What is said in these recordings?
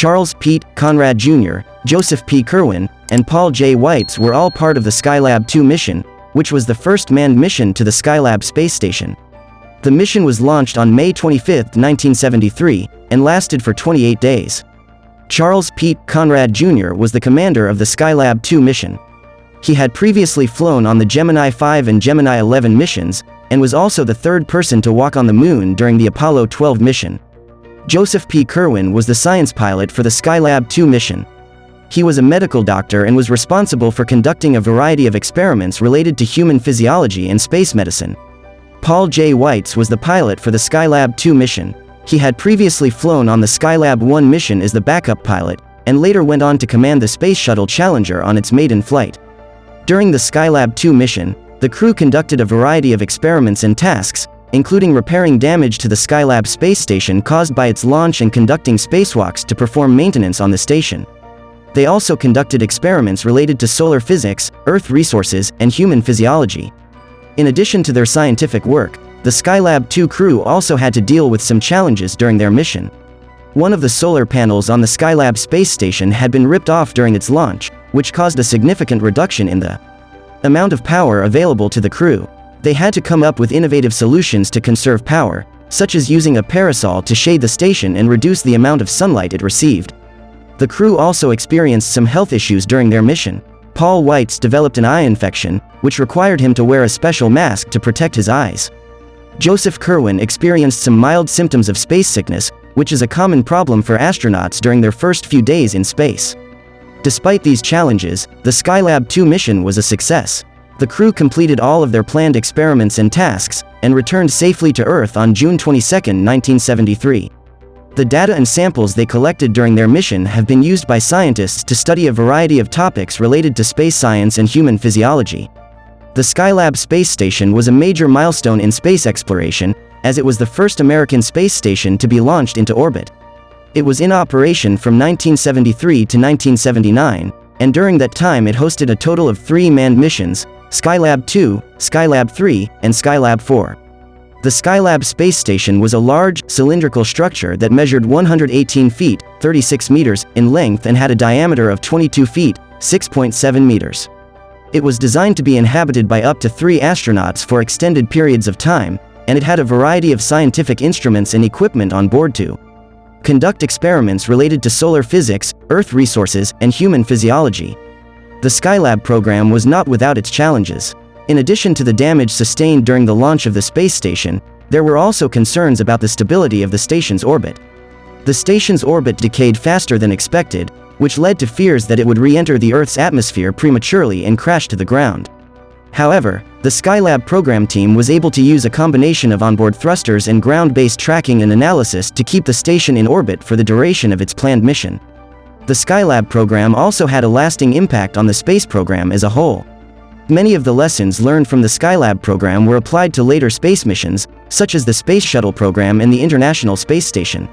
Charles Pete Conrad Jr., Joseph P. Kerwin, and Paul J. Weitz were all part of the Skylab 2 mission, which was the first manned mission to the Skylab space station. The mission was launched on May 25, 1973, and lasted for 28 days. Charles Pete Conrad Jr. was the commander of the Skylab 2 mission. He had previously flown on the Gemini 5 and Gemini 11 missions, and was also the third person to walk on the Moon during the Apollo 12 mission. Joseph P. Kerwin was the science pilot for the Skylab 2 mission. He was a medical doctor and was responsible for conducting a variety of experiments related to human physiology and space medicine. Paul J. Weitz was the pilot for the Skylab 2 mission. He had previously flown on the Skylab 1 mission as the backup pilot, and later went on to command the Space Shuttle Challenger on its maiden flight. During the Skylab 2 mission, the crew conducted a variety of experiments and tasks, including repairing damage to the Skylab space station caused by its launch and conducting spacewalks to perform maintenance on the station. They also conducted experiments related to solar physics, Earth resources, and human physiology. In addition to their scientific work, the Skylab 2 crew also had to deal with some challenges during their mission. One of the solar panels on the Skylab space station had been ripped off during its launch, which caused a significant reduction in the amount of power available to the crew. They had to come up with innovative solutions to conserve power, such as using a parasol to shade the station and reduce the amount of sunlight it received. The crew also experienced some health issues during their mission. Paul Weitz developed an eye infection, which required him to wear a special mask to protect his eyes. Joseph Kerwin experienced some mild symptoms of space sickness, which is a common problem for astronauts during their first few days in space. Despite these challenges, the Skylab 2 mission was a success. The crew completed all of their planned experiments and tasks, and returned safely to Earth on June 22, 1973. The data and samples they collected during their mission have been used by scientists to study a variety of topics related to space science and human physiology. The Skylab space station was a major milestone in space exploration, as it was the first American space station to be launched into orbit. It was in operation from 1973 to 1979, and during that time it hosted a total of 3 manned missions: Skylab 2, Skylab 3, and Skylab 4. The Skylab space station was a large, cylindrical structure that measured 118 feet, 36 meters, in length and had a diameter of 22 feet, 6.7 meters. It was designed to be inhabited by up to 3 astronauts for extended periods of time, and it had a variety of scientific instruments and equipment on board to conduct experiments related to solar physics, Earth resources, and human physiology. The Skylab program was not without its challenges. In addition to the damage sustained during the launch of the space station, there were also concerns about the stability of the station's orbit. The station's orbit decayed faster than expected, which led to fears that it would re-enter the Earth's atmosphere prematurely and crash to the ground. However, the Skylab program team was able to use a combination of onboard thrusters and ground-based tracking and analysis to keep the station in orbit for the duration of its planned mission. The Skylab program also had a lasting impact on the space program as a whole. Many of the lessons learned from the Skylab program were applied to later space missions, such as the Space Shuttle program and the International Space Station.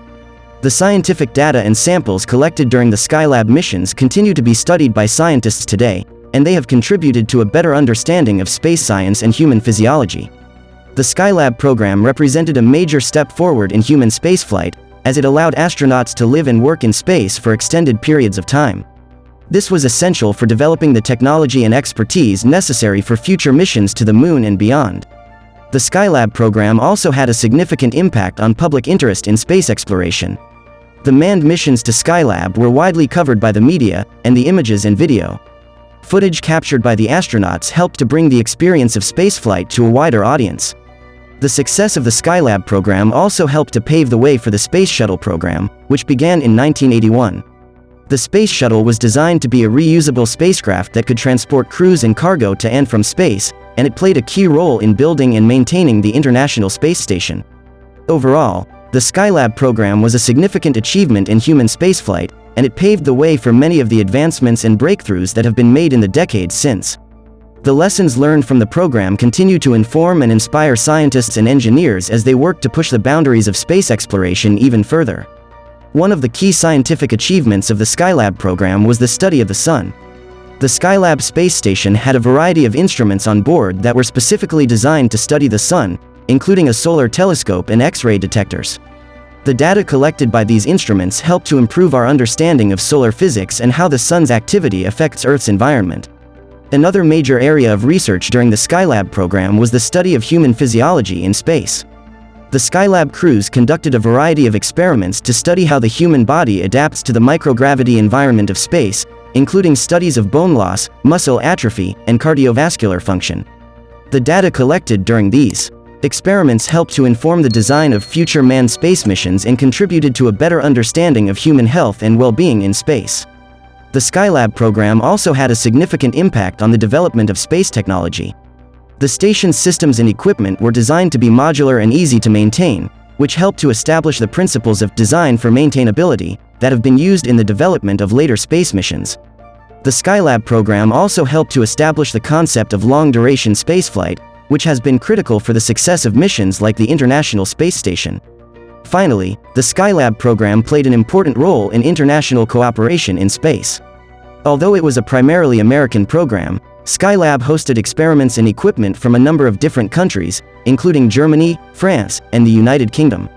The scientific data and samples collected during the Skylab missions continue to be studied by scientists today, and they have contributed to a better understanding of space science and human physiology. The Skylab program represented a major step forward in human spaceflight, as it allowed astronauts to live and work in space for extended periods of time. This was essential for developing the technology and expertise necessary for future missions to the Moon and beyond. The Skylab program also had a significant impact on public interest in space exploration. The manned missions to Skylab were widely covered by the media, and the images and video footage captured by the astronauts helped to bring the experience of spaceflight to a wider audience. The success of the Skylab program also helped to pave the way for the Space Shuttle program, which began in 1981. The Space Shuttle was designed to be a reusable spacecraft that could transport crews and cargo to and from space, and it played a key role in building and maintaining the International Space Station. Overall, the Skylab program was a significant achievement in human spaceflight, and it paved the way for many of the advancements and breakthroughs that have been made in the decades since. The lessons learned from the program continue to inform and inspire scientists and engineers as they work to push the boundaries of space exploration even further. One of the key scientific achievements of the Skylab program was the study of the Sun. The Skylab space station had a variety of instruments on board that were specifically designed to study the Sun, including a solar telescope and X-ray detectors. The data collected by these instruments help to improve our understanding of solar physics and how the sun's activity affects Earth's environment. Another major area of research during the Skylab program was the study of human physiology in space. The Skylab crews conducted a variety of experiments to study how the human body adapts to the microgravity environment of space, including studies of bone loss, muscle atrophy, and cardiovascular function. The data collected during these experiments helped to inform the design of future manned space missions and contributed to a better understanding of human health and well-being in space. The Skylab program also had a significant impact on the development of space technology. The station's systems and equipment were designed to be modular and easy to maintain, which helped to establish the principles of design for maintainability that have been used in the development of later space missions. The Skylab program also helped to establish the concept of long-duration spaceflight, which has been critical for the success of missions like the International Space Station. Finally, the Skylab program played an important role in international cooperation in space. Although it was a primarily American program, Skylab hosted experiments and equipment from a number of different countries, including Germany, France, and the United Kingdom.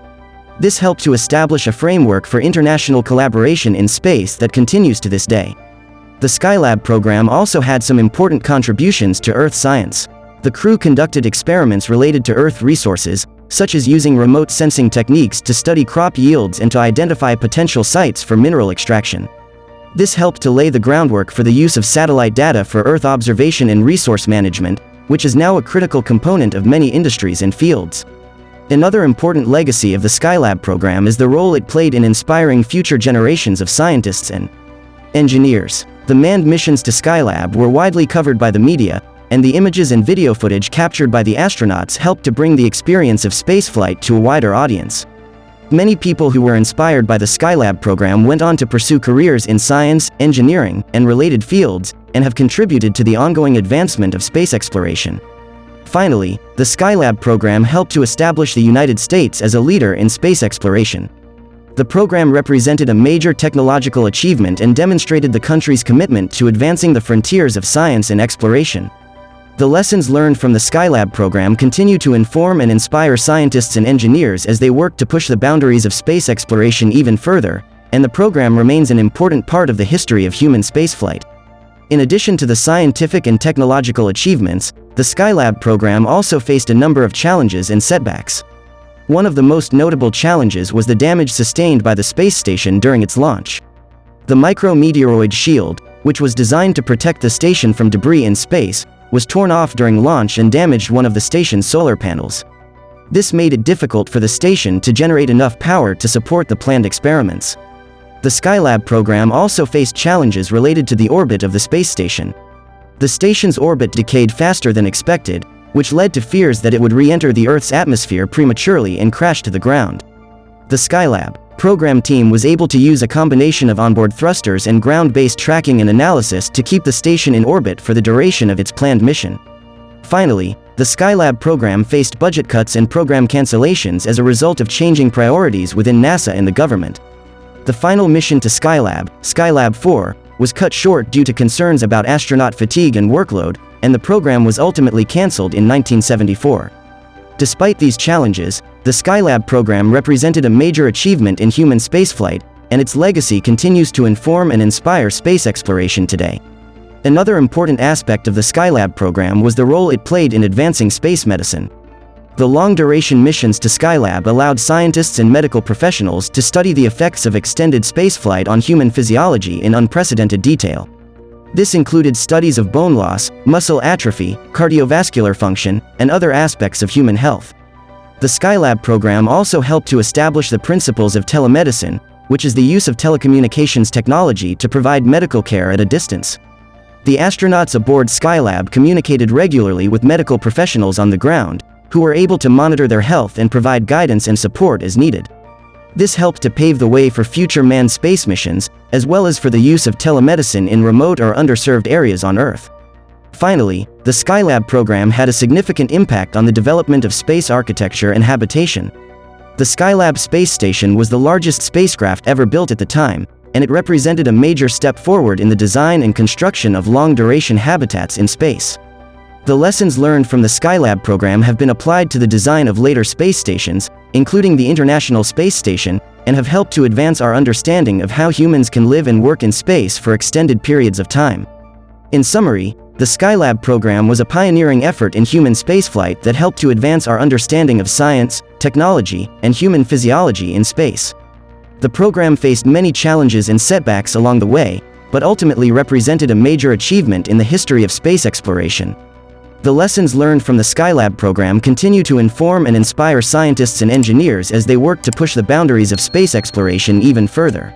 This helped to establish a framework for international collaboration in space that continues to this day. The Skylab program also had some important contributions to Earth science. The crew conducted experiments related to Earth resources, such as using remote sensing techniques to study crop yields and to identify potential sites for mineral extraction. This helped to lay the groundwork for the use of satellite data for Earth observation and resource management, which is now a critical component of many industries and fields. Another important legacy of the Skylab program is the role it played in inspiring future generations of scientists and engineers. The manned missions to Skylab were widely covered by the media, and the images and video footage captured by the astronauts helped to bring the experience of spaceflight to a wider audience. Many people who were inspired by the Skylab program went on to pursue careers in science, engineering, and related fields, and have contributed to the ongoing advancement of space exploration. Finally, the Skylab program helped to establish the United States as a leader in space exploration. The program represented a major technological achievement and demonstrated the country's commitment to advancing the frontiers of science and exploration. The lessons learned from the Skylab program continue to inform and inspire scientists and engineers as they work to push the boundaries of space exploration even further, and the program remains an important part of the history of human spaceflight. In addition to the scientific and technological achievements, the Skylab program also faced a number of challenges and setbacks. One of the most notable challenges was the damage sustained by the space station during its launch. The micrometeoroid shield, which was designed to protect the station from debris in space, was torn off during launch and damaged one of the station's solar panels. This made it difficult for the station to generate enough power to support the planned experiments. The Skylab program also faced challenges related to the orbit of the space station. The station's orbit decayed faster than expected, which led to fears that it would re-enter the Earth's atmosphere prematurely and crash to the ground. The Skylab program team was able to use a combination of onboard thrusters and ground-based tracking and analysis to keep the station in orbit for the duration of its planned mission. Finally, the Skylab program faced budget cuts and program cancellations as a result of changing priorities within NASA and the government. The final mission to Skylab, Skylab 4, was cut short due to concerns about astronaut fatigue and workload, and the program was ultimately cancelled in 1974. Despite these challenges, the Skylab program represented a major achievement in human spaceflight, and its legacy continues to inform and inspire space exploration today. Another important aspect of the Skylab program was the role it played in advancing space medicine. The long-duration missions to Skylab allowed scientists and medical professionals to study the effects of extended spaceflight on human physiology in unprecedented detail. This included studies of bone loss, muscle atrophy, cardiovascular function, and other aspects of human health. The Skylab program also helped to establish the principles of telemedicine, which is the use of telecommunications technology to provide medical care at a distance. The astronauts aboard Skylab communicated regularly with medical professionals on the ground, who were able to monitor their health and provide guidance and support as needed. This helped to pave the way for future manned space missions, as well as for the use of telemedicine in remote or underserved areas on Earth. Finally, the Skylab program had a significant impact on the development of space architecture and habitation. The Skylab space station was the largest spacecraft ever built at the time, and it represented a major step forward in the design and construction of long-duration habitats in space. The lessons learned from the Skylab program have been applied to the design of later space stations, including the International Space Station, and have helped to advance our understanding of how humans can live and work in space for extended periods of time. In summary, the Skylab program was a pioneering effort in human spaceflight that helped to advance our understanding of science, technology, and human physiology in space. The program faced many challenges and setbacks along the way, but ultimately represented a major achievement in the history of space exploration. The lessons learned from the Skylab program continue to inform and inspire scientists and engineers as they work to push the boundaries of space exploration even further.